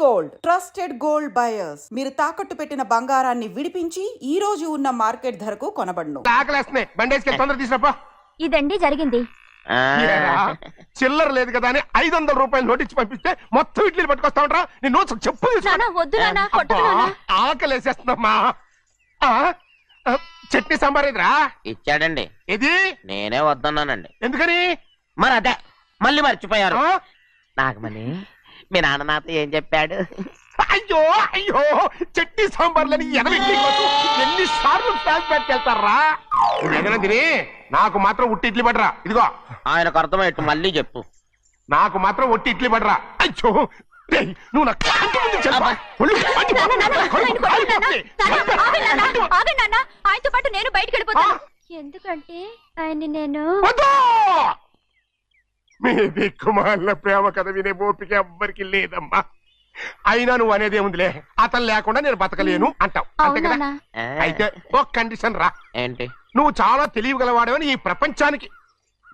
Gold trusted gold buyers మీరు తాకట్టు పెట్టిన బంగారాన్ని విడిపించి ఈ రోజు ఉన్న మార్కెట్ ధరకు కొనబడును. ఇదండి జరిగింది. చిల్లర లేదు కదా అని 500 రూపాయలు నోటిచ్చి పంపిస్తే మొత్తం ఇడ్లీలు పట్టుకొస్తా ఉంటా. నీ నోట్స్ చెప్పు. ఆకలేసేస్తుందమ్మా. చట్నీ సాంబార్ ఇదిరా ఇచ్చాడండి. ఇది నేనే వద్దన్నానండి. ఎందుకని? మరి అదే మళ్ళీ మర్చిపోయారు. నాగమణి మీ నాన్న నాతో ఏం చెప్పాడు? అయ్యో అయ్యో చట్నీ సాంబార్లని ఎన్నిసార్లు ఫ్లాష్ బ్యాక్ వెళ్తారా? ఏదైనా తిని నాకు మాత్రం ఉట్టి ఇడ్లీ పడరా. ఇదిగో ఆయనకు అర్థమయ్యట్టు మళ్ళీ చెప్పు. నాకు మాత్రం ఒట్టి ఇడ్లీ పడరా. అయ్యో నువ్వు నాకు ఆయనతో పాటు నేను బయటకు వెళ్ళిపోతాను. ఎందుకంటే ఆయన నేను మీ దిక్కుమాల ప్రేమ కథ వినే ఓపిక ఎవ్వరికి లేదమ్మా. అయినా నువ్వు అనేది ఏముందిలే, అతను లేకుండా నేను బతకలేను అంటావు అంతే కదా. అయితే ఒక కండిషన్ రా. ఏంటి? నువ్వు చాలా తెలియగలవాడవని ఈ ప్రపంచానికి,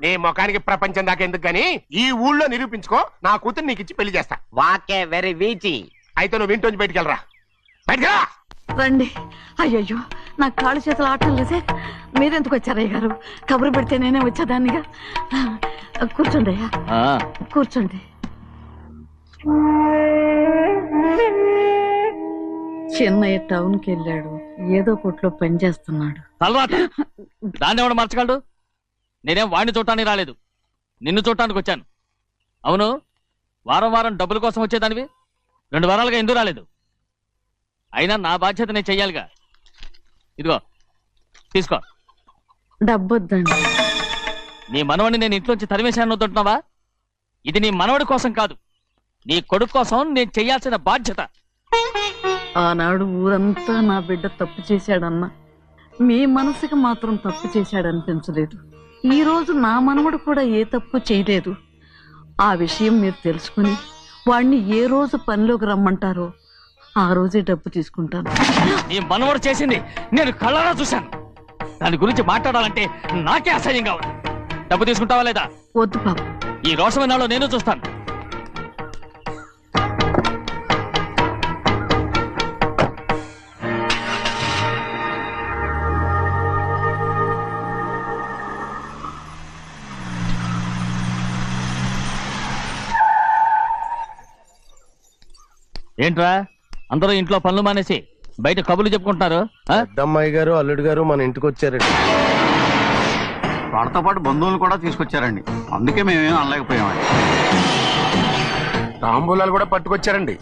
నీ ముఖానికి ప్రపంచం దాకా ఎందుకు గాని ఈ ఊళ్ళో నిరూపించుకో. నా కూతురు నీకు ఇచ్చి పెళ్లి చేస్తా. వాకే వెరీ వీచి. అయితే నువ్వు ఇంటి బయటికి వెళ్ళరా. బయటకు రండి. అయ్యయ్యో నాకు కాళ్ళు చేతులు ఆటం లేదే. మీరెందుకు వచ్చారయ్య గారు? కబురు పెడితే నేనే వచ్చేదాన్నిగా. కూర్చోండి అయ్యా, కూర్చోండి. చిన్నయ్య టౌన్కి వెళ్ళాడు, ఏదో కొట్లో పని చేస్తున్నాడు. దాన్ని ఎవడు మార్చగలడు? నేనేం వాడిని చూడటానికి రాలేదు, నిన్ను చూడటానికి వచ్చాను. అవును, వారం వారం డబ్బుల కోసం వచ్చేదానివి 2 వారాలుగా ఎందుకు రాలేదు? అయినా నా బాధ్యత నేను చెయ్యాలిగా. ఇదిగో తీసుకో. డబ్బొద్దండి. నీ మనవడిని నేను ఇంట్లోంచి తరిమేశాను వద్దంటున్నావా? ఇది నీ మనవడి కోసం కాదు, నీ కొడుకు కోసం నేను చెయ్యాల్సిన బాధ్యత. ఆనాడు ఊరంతా నా బిడ్డ తప్పు చేశాడన్నా, మీ మనసుకి మాత్రం తప్పు చేశాడనిపించలేదు. ఈ రోజు నా మనవడు కూడా ఏ తప్పు చేయలేదు. ఆ విషయం మీరు తెలుసుకుని వాడిని ఏ రోజు పనిలోకి రమ్మంటారో ఆ రోజే డబ్బు తీసుకుంటాను. నీ మనవడు చేసింది నేను కళ్ళారా చూశాను. దాని గురించి మాట్లాడాలంటే నాకే అసహ్యంగా ఉంది. డబ్బు తీసుకుంటావా లేదా? వద్దు బాబు. ఈ రోషమైనాలో నేను చూస్తాను. ఏంట్రా అందరూ ఇంట్లో పనులు మానేసి బయట కబుర్లు చెప్పుకుంటున్నారు? పెద్దమ్మాయి గారు అల్లుడు గారు మన ఇంటికి వచ్చారండి. వాళ్ళతో పాటు బంధువులు కూడా తీసుకొచ్చారండి, అందుకే మేమేం అనలేకపోయామండి. తాంబూలాలు కూడా పట్టుకొచ్చారండి.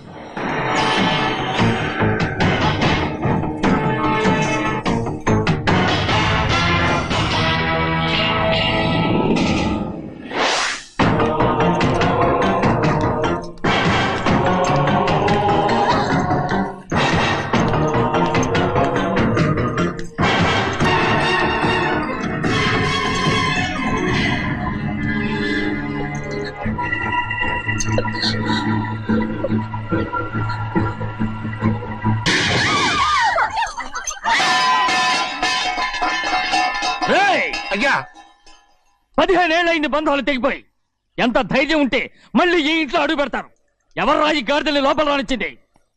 అయ్యా 15 ఏళ్ళైంది బంధాలు తెగిపోయి. ఎంత ధైర్యం ఉంటే మళ్ళీ ఈ ఇంట్లో అడుగు పెడతారు? ఎవరు రాయి గాడిదల్ని లోపల రానిచ్చింది?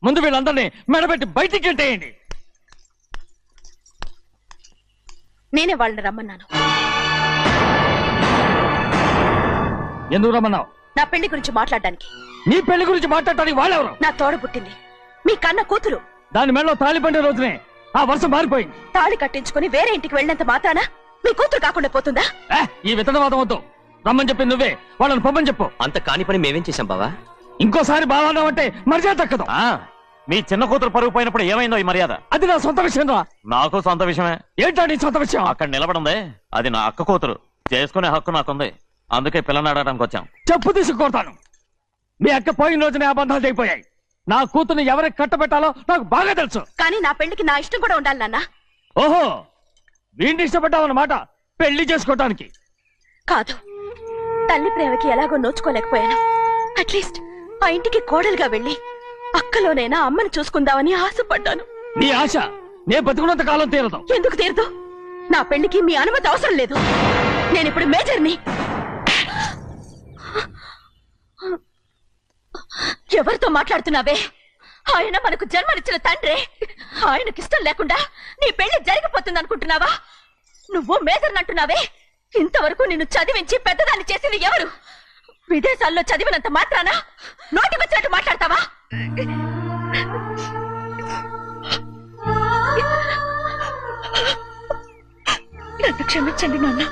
ముందు వీళ్ళందరినీ మెడబెట్టి బయటికి గెంటేయండి. నేనే వాళ్ళని రమ్మన్నాను. ఎందుకు రమ్మన్నావు? నా పెళ్లి గురించి మాట్లాడడానికి. నీ పెళ్లి గురించి మాట్లాడటానికి వాళ్ళెవరు? నా తోడ పుట్టింది, మీ కన్న కూతురు. దాని మెడలో తాళి పండే రోజునే ఆ వర్షం మారిపోయింది. తాళి కట్టించుకుని వేరే ఇంటికి వెళ్ళినంత మాత్రాన మీ కూతురు కాకుండా పోతుందా? ఈ విత్తనవాదం వద్దు. రమ్మని చెప్పి నువ్వే వాళ్ళని పంపని చెప్పు. అంత కాని పని మేమేం చేశాం బావా? ఇంకోసారి బావా అంటే మర్యాద తక్కదు. మీ చిన్న కూతురు పరుగు పోయినప్పుడు ఏమైందో ఈ మర్యాద? అది నా సొంత విషయం రా. నాకు సొంత విషయమే. ఏంటో నీ సొంత విషయం? అక్కడ నిలబడింది అది నా అక్క కూతురు, చేసుకునే హక్కు నాకుంది. అందుకే పిల్లని అడగడానికి వచ్చాం. చెప్పు తీసుకొడతాను. మీ అక్క పోయిన రోజునే ఆ బంధాలు తెగిపోయాయి. నా కూతుర్ని ఎవరికి కట్టబెట్టాలో నాకు బాగా తెలుసు. కానీ నా పెళ్లికి నా ఇష్టం కూడా ఉండాలి నాన్న. ఓహో, వీడిని ఇష్టపడ్డావన్నమాట పెళ్లి చేసుకోవటానికి? కాదు, తల్లి ప్రేమకి ఎలాగో నోచుకోలేకపోయాను. అట్లీస్ట్ ఆ ఇంటికి కోడలుగా వెళ్ళి అక్కలోనైనా అమ్మని చూసుకుందామని ఆశపడ్డాను. నీ ఆశ నే బతుకున్నంత కాలం తీరదు. ఎందుకు తీరదు? నా పెళ్లికి మీ అనుమతి అవసరం లేదు. నేనిప్పుడు మేజర్ని. ఎవరితో మాట్లాడుతున్నావే? ఆయన మనకు జన్మనిచ్చిన తండ్రి. ఆయనకిష్టం లేకుండా నీ పెళ్లి జరిగిపోతుంది అనుకుంటున్నావా? నువ్వు మేజర్నంటున్నావే. ఇంతవరకు నిన్ను చదివించి పెద్దదాన్ని చేసింది ఎవరు? విదేశాల్లో చదివినంత మాత్రాన నోటికొచ్చినట్టు మాట్లాడతావా? నన్ను క్షమించండి నాన్న.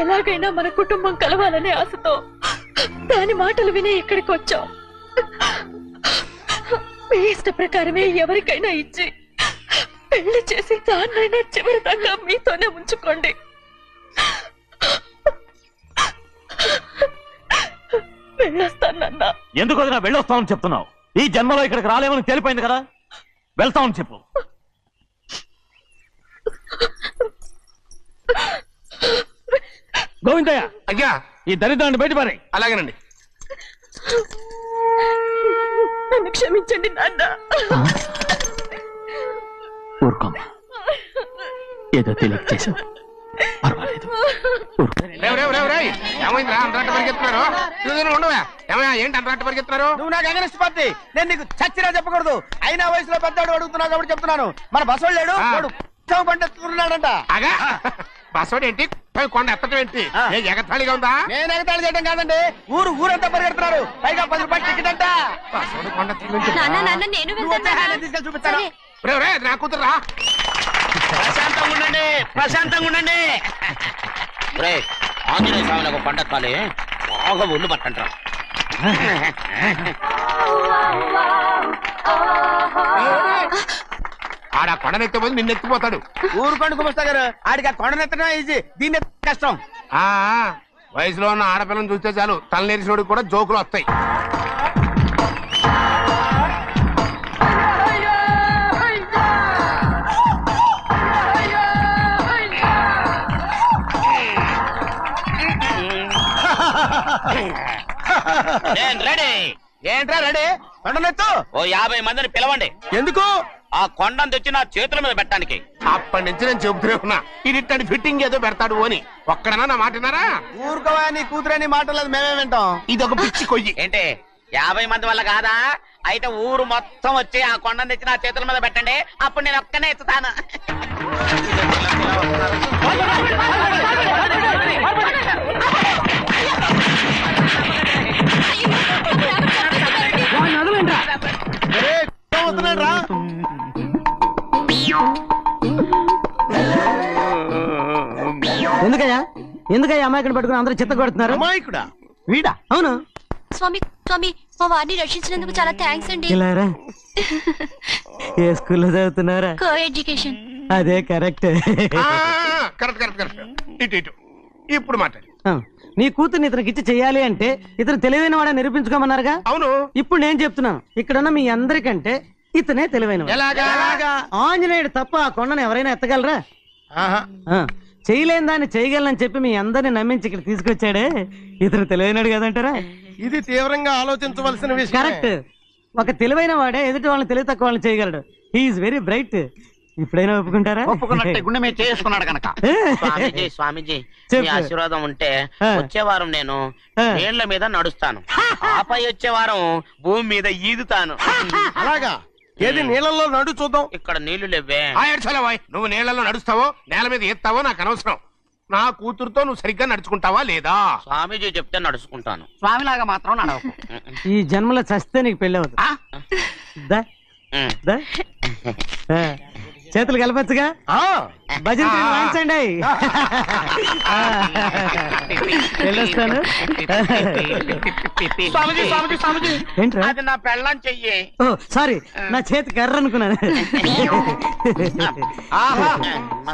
ఎలాగైనా మన కుటుంబం కలవాలనే ఆశతో దాని మాటలు వినే ఇక్కడికి వచ్చాం. మీ ఇష్ట ప్రకారమే ఎవరికైనా ఇచ్చి పెళ్లి చేసి దాన్నైనా చివరి దాకా మీతోనే ఉంచుకోండి. వెళ్ళొస్తానన్నా. ఎందుకు వదినా వెళ్ళొస్తామని చెప్తున్నావు? ఈ జన్మలో ఇక్కడికి రాలేమని తెలిపోయింది కదా, వెళ్తామని చెప్పు. గోవిందయ్య, అయ్యా ఈ దరిద్రాన్ని బయటపడే. అలాగేనండి. నన్ను క్షమించండి నాన్న. ఊరుకోమ్మా, ఏదో తెలియక చేసావు, పర్వాలేదు. ఏమైందిరా అంతరాట పరిగెత్తున్నారు? ఉండవా? ఏమయ్యా ఏంటి అంతరాట పరిగెత్తున్నారు? నువ్వు నాకు అగనిస్ట్ పార్టీ. నేను నీకు చచ్చినా చెప్పకూడదు. అయినా వయసులో పెద్దవాడు అడుగుతున్నావు కాబట్టి చెప్తున్నాను. మన బసవాడు లేడు, వాడు పండుతున్నాడంట. అగా బస్సోడు ఏంటి, కొండ ఎత్తడం ఏంటి? ఏ ఎగతాళిగా ఉందా? నేను ఎగతాళి చేయడం కాదండి, ఊరంతా పరిగెడుతున్నారు. పైగా 10 రూపాయలు టికెట్ అంట. బస్సోడు కొండ నువ్వు వచ్చే ఆయన తీసుకెళ్ళి చూపిస్తాను. నా కూతురా. ప్రశాంతంగా ఉండండి, ప్రశాంతంగా ఉండండి. ఆంజనేయ స్వామికి పండగ కాలే, బాగా ఒళ్ళు పట్టంటారా. ఆడ కొండనెత్తపోతే నిన్నెత్తిపోతాడు. ఊరుకోండి కుమస్తా గారు, ఆడికి ఆ కొండనెత్తడం ఈజీ, దీన్ని కష్టం. ఆ వయసులో ఉన్న ఆడపిల్లని చూస్తే చాలు తలనేరిసినోడికి కూడా జోకులు వస్తాయి. ఏంట్రా రెడీ? కొండనెత్తు. ఓ 50 మందిని పిలవండి. ఎందుకు? ఆ కొండను తెచ్చి నా చేతుల మీద పెట్టడానికి. అప్పటి నుంచి నేను చెబుతూనే ఉన్నా, ఇది ఫిట్టింగ్ ఏదో పెడతాడు అని. ఒక్కడనా నా మాట విన్నారా? ఊరుకోవా, నీ కూతురని మాటలేదు మేమే వింటాం. ఇది ఒక పిచ్చి కొయ్యి. ఏంటి 50 మంది వల్ల కాదా? అయితే ఊరు మొత్తం వచ్చి ఆ కొండను తెచ్చి నా చేతుల మీద పెట్టండి, అప్పుడు నేను ఒక్కనే ఎత్తుతాను. ఎందుకయ్యా అమాయకుని పట్టుకుని అందరూ చిత్త కొడుతున్నారు? అమాయకుడా? వీడా? అవును. స్వామి స్వామి, మా వారిని రక్షించినందుకు చాలా థ్యాంక్స్ అండి. ఇలారా, ఏ స్కూల్లో చదువుతున్నారా? Co education. అదే కరెక్ట్. Correct correct correct. ఇటు ఇటు ఇప్పుడు మాట్లాడు. నీ కూతుర్ని ఇతనికి ఇచ్చి చెయ్యాలి అంటే ఇతను తెలివైన వాడని నిరూపించుకోమన్నారుగా. అవును. ఇప్పుడు నేను చెప్తున్నాను, ఇక్కడున్న మీ అందరికంటే ఇతనే తెలివైన. ఆంజనేయుడు తప్ప ఆ కొండను ఎవరైనా ఎత్తగలరా? చేయలేని దాన్ని చేయగలనని చెప్పి మీ అందరిని నమ్మించి ఇక్కడ తీసుకొచ్చాడే, ఇతను తెలివైనడు కదంటారా? ఇది తీవ్రంగా ఆలోచించవలసిన విషయం. కరెక్ట్. ఒక తెలివైన వాడే ఎదుటి వాళ్ళని తెలివి తక్కువ వాళ్ళని చేయగలడు. He is very bright. ఇప్పుడైనా ఒప్పుకుంటారా? ఒప్పుకున్నట్టే, గుండె మీద చేసుకున్నాడు కనుక. స్వామీజీ స్వామీజీ, మీ ఆశీర్వాదం ఉంటే వచ్చే వారం నేను నీళ్ల మీద నడుస్తాను, ఆపై వచ్చే వారం భూమి మీద ఈదుతాను. అలాగా? ఏది నీళ్ళల్లో నడు చూద్దాం. ఇక్కడ నీళ్లు లేవే. నువ్వు నీళ్లలో నడుస్తావో నేల మీద ఎత్తావో నాకు అనవసరం. నా కూతురుతో నువ్వు సరిగ్గా నడుచుకుంటావా లేదా? స్వామీజీ చెప్తే నడుచుకుంటాను, స్వామిలాగా మాత్రం నడవకు. ఈ జన్మలో చస్తే నీకు పెళ్ళి అవుతుంది. చేతులు కలపచ్చుగా, భజన వాయించండి. వెళ్ళొస్తాను. ఏంట్రా? అది నా పెళ్ళం చెయ్యి. ఓ సారీ, నా చేతి కర్ర అనుకున్నాను.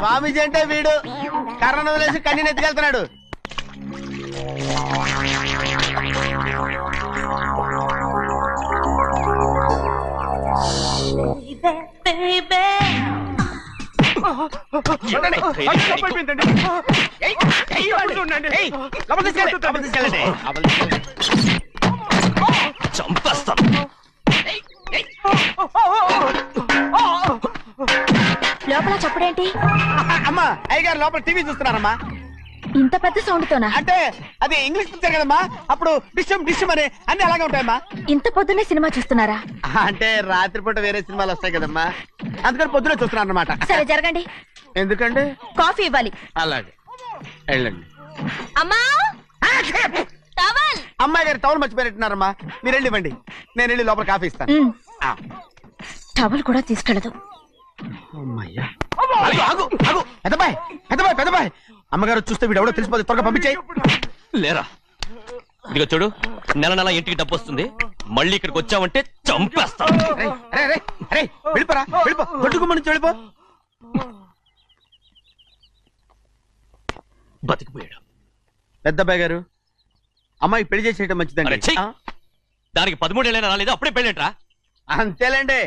స్వామీజీ అంటే వీడు కర్రను వదిలేసి కన్నీ ఎత్తుకెళ్తున్నాడు. లోపల చప్పుడేంటి? అమ్మా, అయ్యగారు లోపల టీవీ చూస్తున్నారమ్మా. ఇంత పెద్ద సౌండ్ తోనా? అంటే అది ఇంగ్లీష్ పిక్చర్ కదమ్మా, అప్పుడు డిషం డిషం అని అన్ని అలాగే ఉంటాయమ్మా. ఇంత పొద్దున్నే సినిమా చూస్తున్నారా? అంటే రాత్రిపూట వేరే సినిమాలు వస్తాయి కదమ్మా, అందుకని పొద్దునే చూస్తున్నాను అనమాట. సరే జరగండి. ఎందుకండి? కాఫీ ఇవ్వాలి. అలాగే వెళ్ళండి. అమ్మా టవల్. అమ్మాయి గారు టవల్ మర్చిపోయినట్టున్నారమ్మా, మీరు వెళ్ళి ఇవ్వండి, నేను వెళ్ళి లోపల కాఫీ ఇస్తాను. ఆ. టవల్ కూడా తీసుకెళ్ళదు. అమ్మయ్యా. ఆగు, ఆగు, ఆగు. పెద్దబాయ్ పెద్దబాయ్ పెద్దబాయ్, అమ్మగారు చూస్తే వీడు ఎవడో తెలిసిపోతే త్వరగా పంపించేయి. లేరా, ఇదిగో చూడు, నెల నెల ఇంటికి డబ్బు వస్తుంది, మళ్ళీ ఇక్కడికి వచ్చావంటే చంపేస్తా. అరే వెళ్ళిపోరా, వెళ్ళిపో, దొడ్డుకుమ్మ నుంచి వెళ్ళిపో. బతికిపోయాడు. పెద్దబాయ్ గారు, అమ్మాయి పెళ్లి చేసేయటం అరే, మంచిదండి. ఛీ! దానికి 13 ఏళ్ళైనా రాలేదు, అప్పుడే పెళ్ళేంట్రా? అంతేలేండి,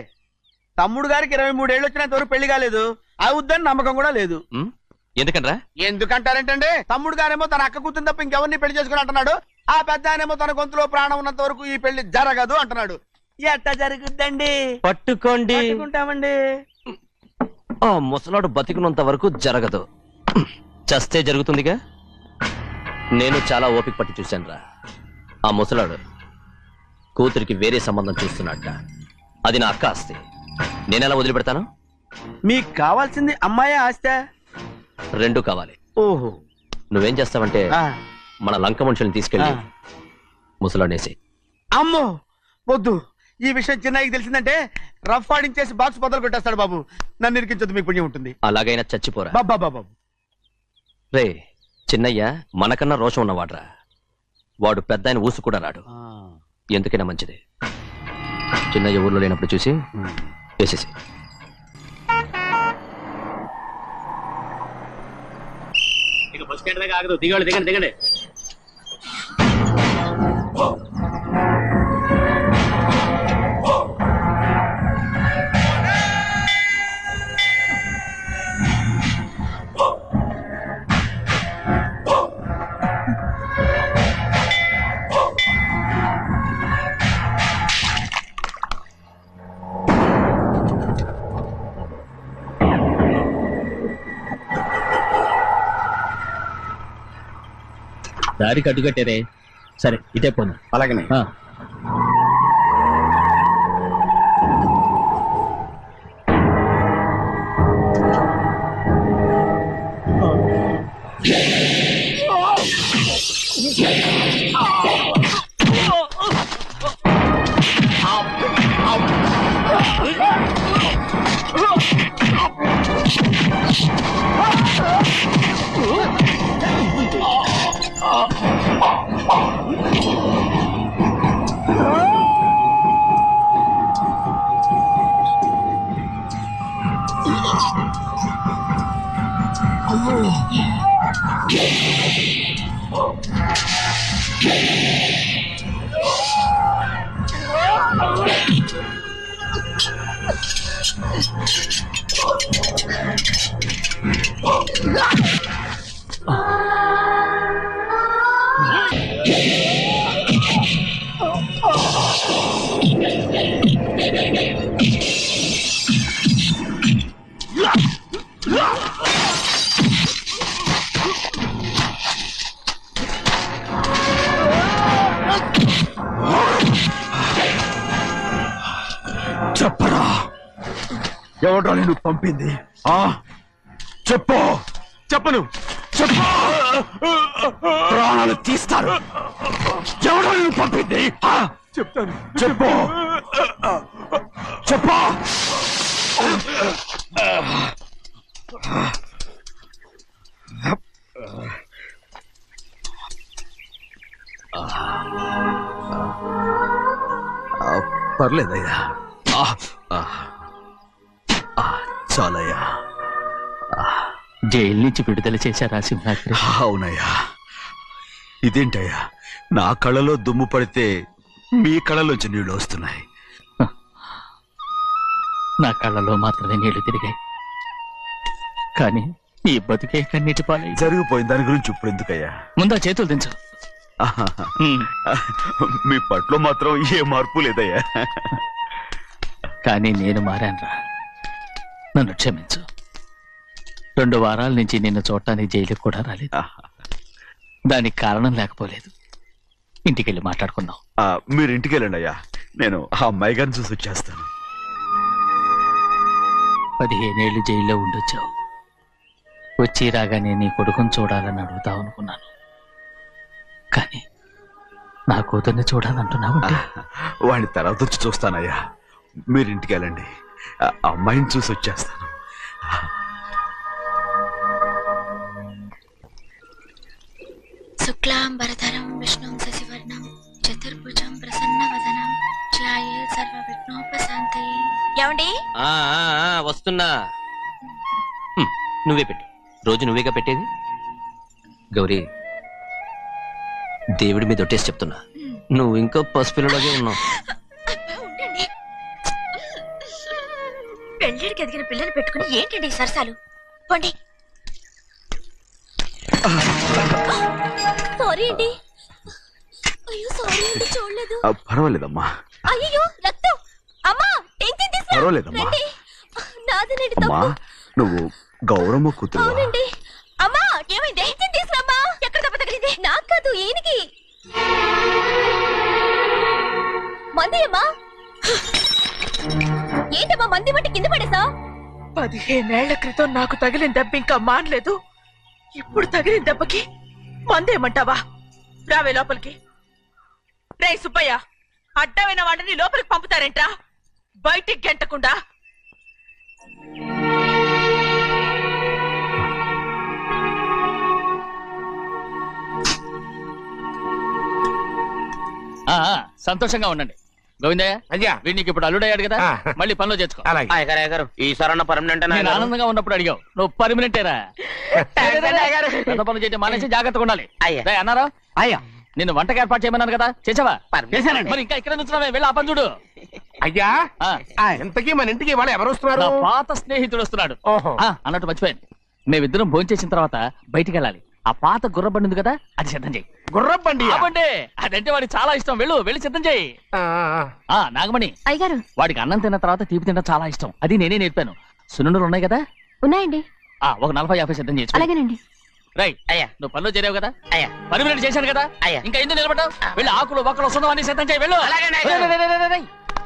తమ్ముడు గారికి 23 ఏళ్ళు వచ్చినంత వరకు పెళ్లి కాలేదు, అవుద్దని నమ్మకం కూడా లేదు. ఎందుకనరా? ఎందుకంటారేంటండి, తమ్ముడు గారేమో తన అక్క కూతురు తప్ప ఇంకెవరిని పెళ్లి చేసుకుని అంటున్నాడు, ఆ పెద్ద ఆయనేమో తన గొంతులో ప్రాణం ఉన్నంత వరకు ఈ పెళ్లి జరగదు అంటున్నాడు. ఎట్టా జరుగుద్దండి? పట్టుకోండి. పట్టుకుంటామండి. ఆ ముసలాడు బతికినంత వరకు జరగదు, చస్తే జరుగుతుందిగా. నేను చాలా ఓపిక పట్టి చూశానురా. ఆ ముసలాడు కూతురికి వేరే సంబంధం చూస్తున్నట్ట. అది నా అక్క ఆస్తి, నేనెలా వదిలిపెడతాను? మీకు కావాల్సింది అమ్మాయి ఆస్తి? రెండు కావాలి. ఓహో. నువ్వేం చేస్తావంటే మన లంక మనుషుల్ని తీసుకెళ్ళి ముసలాడేసి. అమ్మో వద్దు, ఈ విషయం చిన్నయ్యకి తెలిసిందంటే రఫ్ ఆడించేసి బాక్స్ బదులు పెట్టేస్తాడు బాబు. నన్ను ఇరికించొద్దు, మీకు పుణ్యం ఉంటుంది. అలాగైనా చచ్చిపోరా. బాబా బాబు. రే చిన్నయ్య మనకన్నా రోషం ఉన్నవాడ్రా, వాడు పెద్ద ఆయన ఊసు కూడా రాడు. ఎందుకైనా మంచిది చిన్నయ్య ఊర్లో లేనప్పుడు చూసి వేసేసి. దిగండి దిగండి దిగండి. దారికి అడ్డుకట్టారే. సరే ఇటే పోను. అలాగనే. చెప్పరా, ఎవడ్రా నేను పంపింది? చెప్పు. చెప్పను. చెప్పు, ప్రాణాలు తీస్తారు. ఎవడ్రా నేను పంపింది? చెప్తాను. చెప్పు చెప్పు. పర్లేదయ్యా, చాలయ్యా. జైలు నుంచి విడుదల చేశారా సింహాద్రి? అవునయ్యా. ఇదేంటయ్యా, నా కళ్ళలో దుమ్ము పడితే మీ కళ్ళలోంచి నీళ్లు వస్తున్నాయి. నా కళ్ళలో మాత్రమే నీళ్లు తిరిగాయి, కానీ ఈ బతుకే కన్నీటి పాలై. జరిగిపోయింది, దాని గురించి ఇప్పుడు ఎందుకయ్యా? ముందా చేతులు దించు. మీ పట్ల మాత్రం ఏ మార్పు లేదయ్యా. కానీ నేను మారానురా, నన్ను క్షమించు. 2 వారాల నుంచి నిన్ను చూడటానికి జైలుకి కూడా రాలేదు. దానికి కారణం లేకపోలేదు. ఇంటికెళ్ళి మాట్లాడుకుందాం. మీరు ఇంటికి వెళ్ళండి అయ్యా, నేను ఆ అమ్మాయి గారిని చూసి వచ్చేస్తాను. 15 ఏళ్ళు జైల్లో ఉండొచ్చావు. వచ్చి రాగానే నీ కొడుకుని చూడాలని అడుగుతావు అనుకున్నాను, కానీ నా కూతుర్ని చూడాలంటున్నావంటే వాడిని తర్వాత వచ్చి చూస్తానయ్యా, మీరు ఇంటికి వెళ్ళండి, ఆ అమ్మాయిని చూసి వచ్చేస్తాను. శుక్లాంబరధరం విష్ణుం శశివర్ణం చతుర్భుజం ప్రసన్నవదనం ధ్యాయే సర్వవిఘ్నోపశాంతయే. ఏమండి? వస్తున్నా. నువ్వే పెట్టు, రోజు నువ్వేగా పెట్టేది. గౌరీ, దేవుడి మీద ఒట్టేసి చెప్తున్నా, నువ్వు ఇంకా పసిపిల్లలాగే ఉన్నావు. అబ్బా, ఉండండి. పెళ్ళిడికి ఎదిగిన పిల్లని పెట్టుకుని ఏంటండి ఈ సరసాలు? పోండి. సారీ అండి. అయ్యో సారీ అండి, చూడలేదు. పర్వాలేదమ్మా, అయ్యో రక్తం. అమ్మా టెన్షన్ తీసుకురా. పర్వాలేదమ్మా. రండి. నాదేనండి అమ్మా తప్పు. నువ్వు గౌరమ్మ కూతురు. అవునండి. అమ్మా ఏమైంది? టెన్షన్ తీసుకురామ్మా. ఎక్కడ దెబ్బ తగిలింది? నాకు కాదు, ఈయనకి. మంది అమ్మా. ఏంటమ్మా మంది మట్టి కింద పడేసా? 15 ఏళ్ల క్రితం నాకు తగిలిన దెబ్బ ఇంకా మానలేదు. ఇప్పుడు తగిలిన దెబ్బకి మందేమంటావా? రావే లోపలికి. రే సుబ్బయ్య, అడ్డమైన వాడిని లోపలికి పంపుతారేంట్రా? బయటికి గెంటకుండా. సంతోషంగా ఉండండి. గోవిందయ్య, అయ్యా వీడికి ఇప్పుడు అల్లుడయ్యాడు కదా, ఆ. మళ్ళీ పనిలో చేర్చుకో. అలాగే. అయ్యగారు గారు ఈ సరణ పర్మనెంట్ నేను ఆనందంగా ఉన్నప్పుడు అడిగావు, నువ్వు పర్మనెంటేరా. పెద్ద పనులు చేయడం మానేసి జాగ్రత్తగా ఉండాలి. అయ్యా. రేయ్, అన్నారా? అయ్యా నిన్ను వంటకి ఏర్పాటు చేయమన్నాను కదా, చేసావా? చేశానండి. మరి ఇంకా ఇక్కడ నుంచున్నావే, వెళ్ళి ఆ పని చూడు. అయ్యా ఆ, ఇంతకీ మన ఇంటికి ఇవాళ ఎవరు వస్తున్నారు? నా పాత స్నేహితుడు వస్తున్నాడు. ఓహో. అన్నట్టు మర్చిపోయాను, మేమిద్దరం భోంచేసిన తర్వాత బయటికి వెళ్ళాలి. ఆ పాత గుర్రబండి ఉంది కదా, అది సిద్ధం చేయి. గుర్రబండి అవ్వండి, అదంటే వాడికి చాలా ఇష్టం. వెళ్ళి సిద్ధం చేయి. నాగమణి, అయ్యగారు వాడికి అన్నం తిన్న తర్వాత తీపి తినడం చాలా ఇష్టం. అది నేనే నేర్పాను. సున్నుండలు ఉన్నాయి కదా, ఉన్నాయండి. ఒక 40-50 సిద్ధం చేయొచ్చు. అలాగేనండి. రైట్. అయ్యా. నువ్వు పనిలో చేరావు కదా, అయ్యా. పర్మినెంట్ చేశాను కదా, అయ్యా. ఇంకా ఎందుకు నిలబడ్డావు? వెళ్ళి ఆకులు బొక్కలు సున్నం అన్ని సిద్ధం చేయి. వెళ్ళు.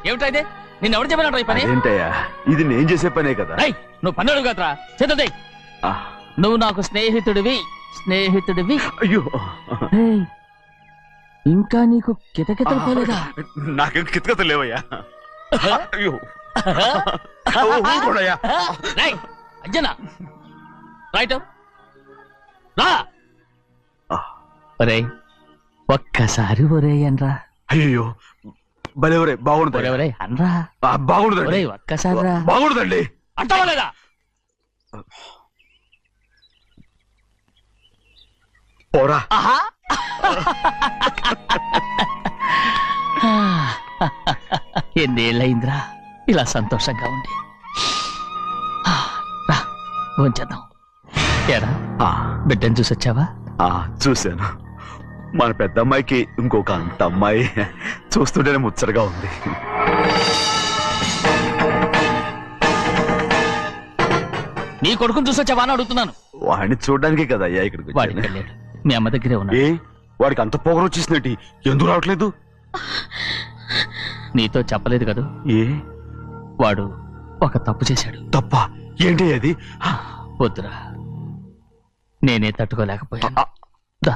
ఏమిటా ఇది? నిన్ను ఎవరు చెప్పినట్టు ఈ పని? ఏంటయ్యా, ఇది నేను చేసే పనే కదా. రై, నువ్వు పని అడుగు కదరా, సిద్ధం చేయి. ఆ, నువ్వు నాకు స్నేహితుడివి. అయ్యో ఏయ్, ఇంకా నీకు కితకితలు పోలేదా? నాకేం కితకత లేవయ్యా. అయ్యో ఊరుకోడయ్యా. రై, అంజనా రైట్ రా. ఒరేయ్, ఒక్కసారి ఒరేయ్ అనరా. అయ్యో భలేవరే, బాగుంటుంది. ఒరేయ్ అనరా. బాగుండదండి. ఒరేయ్ ఒక్కసారి రా. బాగుండదండి. అంటావా లేదా? పోరా. ఎన్నేళ్ళయిందిరా ఇలా సంతోషంగా ఉండి. రా, భోంచేద్దాం. ఏరా, బిడ్డను చూసొచ్చావా? చూశాను. మన పెద్ద అమ్మాయికి ఇంకొక అంత అమ్మాయి చూస్తుంటేనే ముచ్చటగా ఉంది. నీ కొడుకుని చూసొచ్చావా అని అడుగుతున్నాను. వాడిని చూడడానికే కదా అయ్యా ఇక్కడికి వాడికి వచ్చాను. వెళ్ళాడు, మీ అమ్మ దగ్గరే ఏ ఉన్నాడు. వాడికి అంత పొగరు వచ్చేసినట్టు ఎందుకు రావట్లేదు? నీతో చెప్పలేదు కదా, ఏ వాడు ఒక తప్పు చేశాడు. తప్ప ఏంటి అది? వద్దురా, నేనే తట్టుకోలేకపోయాను. దా.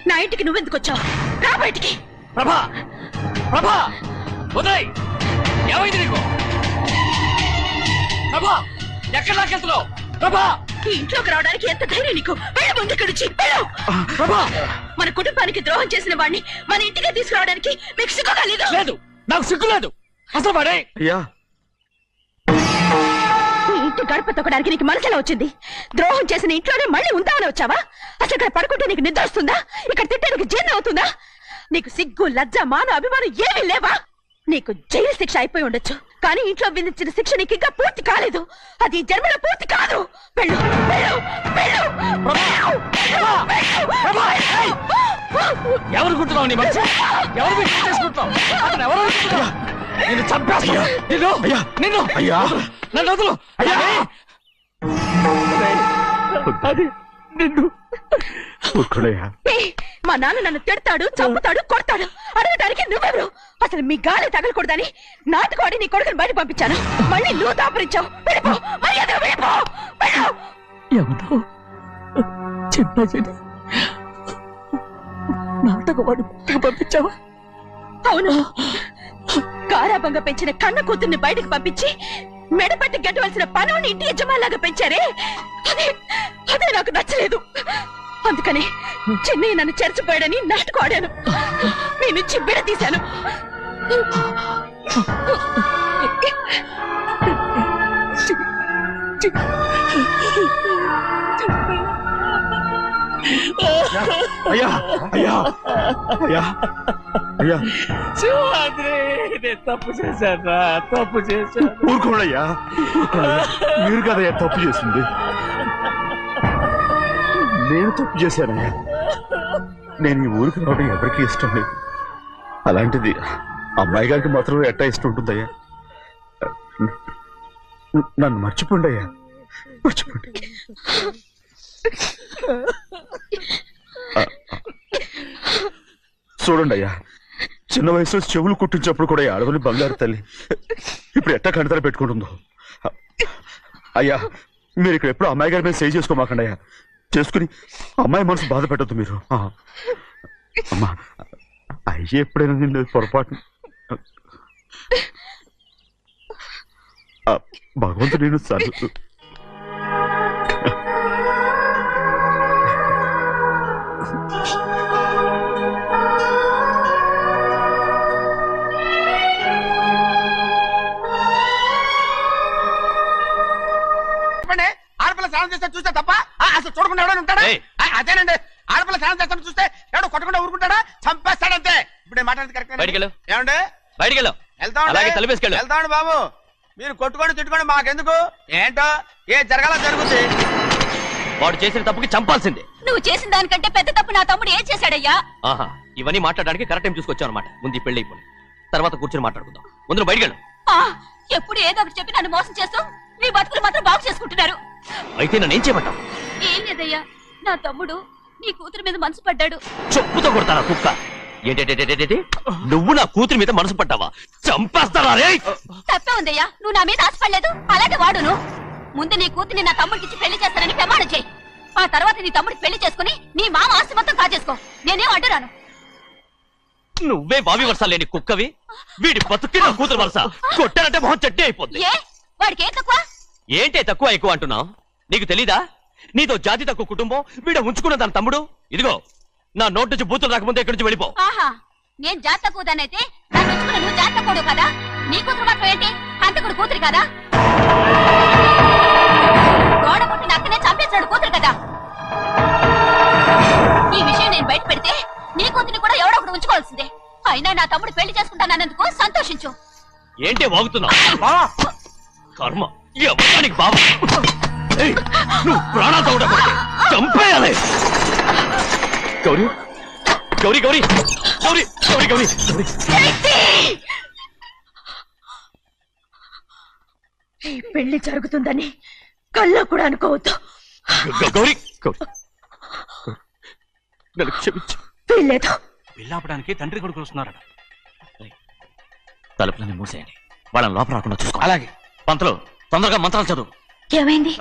నా ఇంటికి నువ్వెందుకు వచ్చావు? రా బయటికి. ప్రభా, ప్రభా, ఉదయ్, ఏమైంది నీకు? ప్రభా, ఎక్కడ నాకెళ్తున్నావు? ప్రభా, ఈ ఇంట్లోకి రావడానికి ఎంత ధైర్యం నీకు? వెళ్ళు ముందు ఇక్కడి నుంచి, వెళ్ళు. ప్రభా, మన కుటుంబానికి ద్రోహం చేసిన వాడిని మన ఇంటికి తీసుకురావడానికి మీకు సిగ్గుగా లేదు? లేదు, నాకు సిగ్గు లేదు. అసలు వాడే అయ్యా ఈ ఇంటి గడప తొక్కడానికి నీకు మనసులో వచ్చింది. ద్రోహం చేసిన ఇంట్లోనే మళ్ళీ ఉందామని వచ్చావా? అసలు ఇక్కడ పడుకుంటే నీకు నిద్ర వస్తుందా? ఇక్కడ తింటే నీకు జీర్ణం అవుతుందా? నీకు సిగ్గు, లజ్జ, మాన, అభిమానం ఏమీ లేవా? నీకు జైలు శిక్ష అయిపోయి ఉండొచ్చు, కానీ ఇంట్లో విధించిన శిక్ష నీకు ఇంకా పూర్తి కాలేదు. అది ఈ జన్మలో పూర్తి కాదు. వెళ్ళు, వెళ్ళు, వెళ్ళు, వెళ్ళు, వెళ్ళు. ఎవరు కుట్టున్నావు? నీ మంచి ఎవరు మీరు చేసుకుంటున్నావు? అతను ఎవరు అనుకుంటున్నావు? నిన్ను చంపేస్తా. నిన్ను, నిన్ను, అయ్యా నన్ను వదులు. అయ్యా అది నిన్ను ఊరుకోడయ్యా. మా నాన్న నన్ను తిడతాడు, చంపుతాడు, కొడతాడు. అడగటానికి నువ్వెవరు? అసలు మీ గాలి తగలకూడదని నాటుకోడి నీ కొడుకుని బయట పంపించాను. మళ్ళీ నువ్వు దాపరించావు. వెళ్ళిపో, మర్యాదగా వెళ్ళిపో, వెళ్ళు. ఎవరో చిన్నజని నాటకవాడు పంపించావా? అవును, గారాబంగా పెంచిన కన్న కూతుర్ని బయటకు పంపించి మెడపట్టి గెట్టవలసిన పనుని ఇంటి యజమానిలాగా పెంచారే, అదే నాకు నచ్చలేదు. అందుకని చెన్నై నన్ను చెరచిపోయాడని నాటకం ఆడాను. మీ నుంచి విడదీశాను. అయ్యా అయ్యా అయ్యా అయ్యా తప్పు చేశాను, తప్పు చేశాను. ఊరుకోడయ్యా, మీరు కదయ్యా తప్పు చేసింది. నేను తప్పు చేశానయ్యా. నేను ఈ ఊరికి రావడం ఎవరికి ఇష్టం లేదు. అలాంటిది అమ్మాయి గారికి మాత్రం ఎట్టా ఇష్టం ఉంటుందయ్యా. నన్ను మర్చిపోండి అయ్యా, మర్చిపోండి. చూడండి అయ్యా, చిన్న వయసులో చెవులు కుట్టించినప్పుడు కూడా ఆడవని బంగారు తల్లి ఇప్పుడు ఎట్టా కంటతల పెట్టుకుంటుందో. అయ్యా, మీరు ఇక్కడ ఎప్పుడు అమ్మాయి గారి మీద సేవ్ చేసుకోమాకండి అయ్యా. చేసుకుని అమ్మాయి మనసు బాధ పెట్టద్దు మీరు. అమ్మా, అయ్యే ఎప్పుడైనా నేను పొరపాటు భగవంతుడు నేను సర్దు. ఆడపిల్ల స్నానం చేస్తే చూస్తే తప్ప అసలు చూడకుండా ఎవడైనా ఉంటాడా? అదేనండి, ఆడపిల్ల స్నానం చేస్తాను చూస్తే ఎవడో కొట్టకుండా ఊరుకుంటాడా? చంపేస్తాడంతే. ఇప్పుడు మాట్లాడేది కరెక్ట్. ఏమండి బయటికెళ్ళు, వెళ్తామండి బాబు. మీరు కొట్టుకొని తిట్టుకొని మాకెందుకు? ఏంటో ఏ జరగాల జరుగుతుంది. వాడు చేసిన తప్పుకి చంపాల్సిందే. నువ్వు చేసిన దానికంటే పెద్ద తప్పు నా తమ్ముడు ఏం చేశాడయ్యా? ఆహా, ఇవన్నీ మాట్లాడడానికి కరెక్ట్ టైం చూసుకొచ్చావు అనమాట. ముందు పెళ్లి అయిపోయి తర్వాత కూర్చొని మాట్లాడుకుందాం. ముందు బయటికెళ్ళు. ఎప్పుడు ఏదో ఒకటి చెప్పి నన్ను మోసం చేస్తూ మీ బతుకులు మాత్రం బాగు చేసుకుంటున్నారు. అయితే నన్నేం చేయమంటావు? ఏం లేదయ్యా, నా తమ్ముడు నీ కూతురు మీద మనసు పడ్డాడు. చెప్పుతో కొడతారా కుక్క? ఏంటంటే నువ్వు నా కూతురి మీద మనసు పడ్డావా? చంపేస్తారా రే? తప్పే ఉందయ్యా, నువ్వు నా మీద ఆశపడలేదు, అలాగే వాడును. ముందు నీ కూతుర్ని నా తమ్ముడికి పెళ్లి చేస్తానని ప్రమాణం చేయి. ఆ తర్వాత నీ తమ్ముడికి పెళ్లి చేసుకుని నీ మామ ఆస్తి మొత్తం కాజేసుకో. నేనేం అడ్డురాను. నువ్వే బావి వరుస లేని కుక్కవి. వీడి బతుక్కి నా కూతురు వరుస. కొట్టానంటే మొహం చెడ్డే అయిపోద్ది. ఏ వాడికి ఏం తక్కువ? ఏంటే తక్కువ ఎక్కువ అంటున్నావు? నీకు తెలీదా? నీతో జాతి తక్కువ కుటుంబం వీడ ఉంచుకున్న దాని తమ్ముడు. ఇదిగో, నా నోటి నుంచి బూతులు రాకముందే ఇక్కడి నుంచి వెళ్ళిపో. ఆహా, నేను జాత తక్కువదానైతే దాన్ని ఉంచుకున్న నువ్వు జాత తక్కువ కదా? నీ కూతురు మాత్రం ఏంటి, హంతకుడు కూతురు కదా? గోడ పుట్టిన అక్కనే చంపేశాడు కూతురు కదా? ఈ విషయం నేను బయట పెడితే నీ కూతురిని కూడా ఎవడో ఒకటి ఉంచుకోవాల్సిందే. అయినా నా తమ్ముడు పెళ్లి చేసుకుంటానన్నందుకు సంతోషించు. ఏంటే వాగుతున్నావు? కర్మ ఎవరికి బాబు. నువ్వు ప్రాణాలతో ఉండకూడదు, చంపేయాలి. గౌరీ గౌరీ గౌరీ గౌరీ గౌరీ గౌరీ ఈ పెళ్లి జరుగుతుందని కల్లో కూడా అనుకోవద్దు. గౌరీ గౌరీ నన్ను క్షమించు. వీల్లేదు. పెళ్ళాపడానికి తండ్రి కొడుకులు వస్తున్నారట. తలుపులని మూసేయండి, వాళ్ళని లోపల రాకుండా చూసుకో. అలాగే. పంతులు, తొందరగా మంత్రాలు చదువు. ఏమైంది?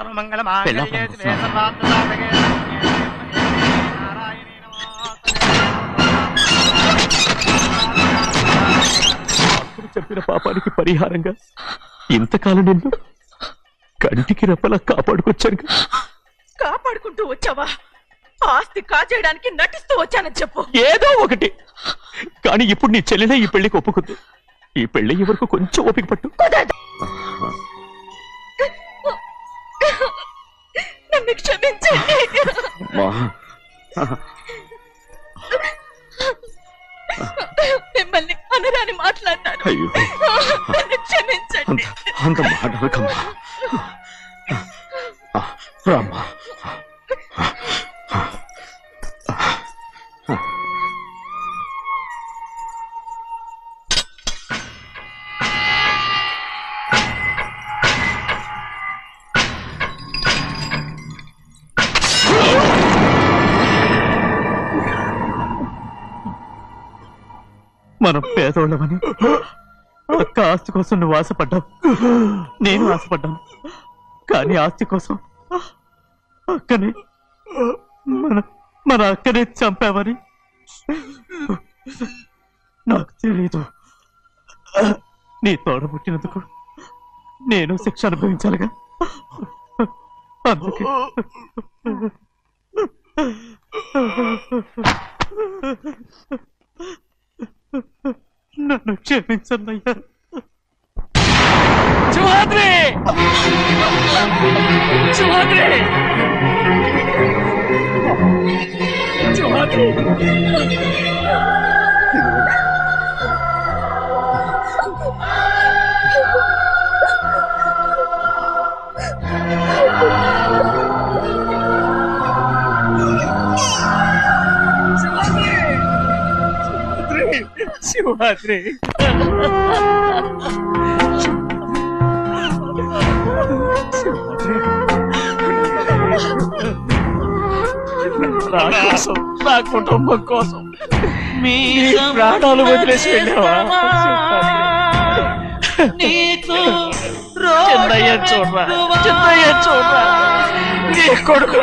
అప్పుడు చెప్పిన పాపానికి పరిహారంగా ఇంతకాలం నిన్ను కంటికి రెప్పలా కాపాడుకొచ్చాను. కాపాడుకుంటూ వచ్చావా? ఆస్తి కాజేయడానికి నటిస్తూ వచ్చానని చెప్పు. ఏదో ఒకటి. కానీ ఇప్పుడు నీ చెల్లెలే ఈ పెళ్లికి ఒప్పుకుంది. ఈ పెళ్లి వరకు కొంచెం ఓపిక పట్టు. నన్ను క్షమించండి. మిమ్మల్ని అనరాని మాట్లాడినాను. అయ్యో, నన్ను క్షమించండి. అంత మాటలకమ్మా. రామ్మా. మనం పేదోళ్ళమని అక్క ఆస్తి కోసం నువ్వు ఆశపడ్డావు, నేను ఆశపడ్డాను. కానీ ఆస్తి కోసం అక్కని మన అక్కనే చంపావని నాకు తెలీదు. నీ తోడ పుట్టినందుకు నేను శిక్ష అనుభవించాలిగా, అందుకే నన్ను క్షమించన్నయ్యా. శివాద్రి! శివాద్రి! శివాద్రి! శివాద్రి! నా కుటుంబం కోసం మీ ప్రాణాలు వదిలేసి వెళ్ళావా? చిన్నయ్య చూడరా, చిన్నయ్య చూడరా, నీ కొడుకు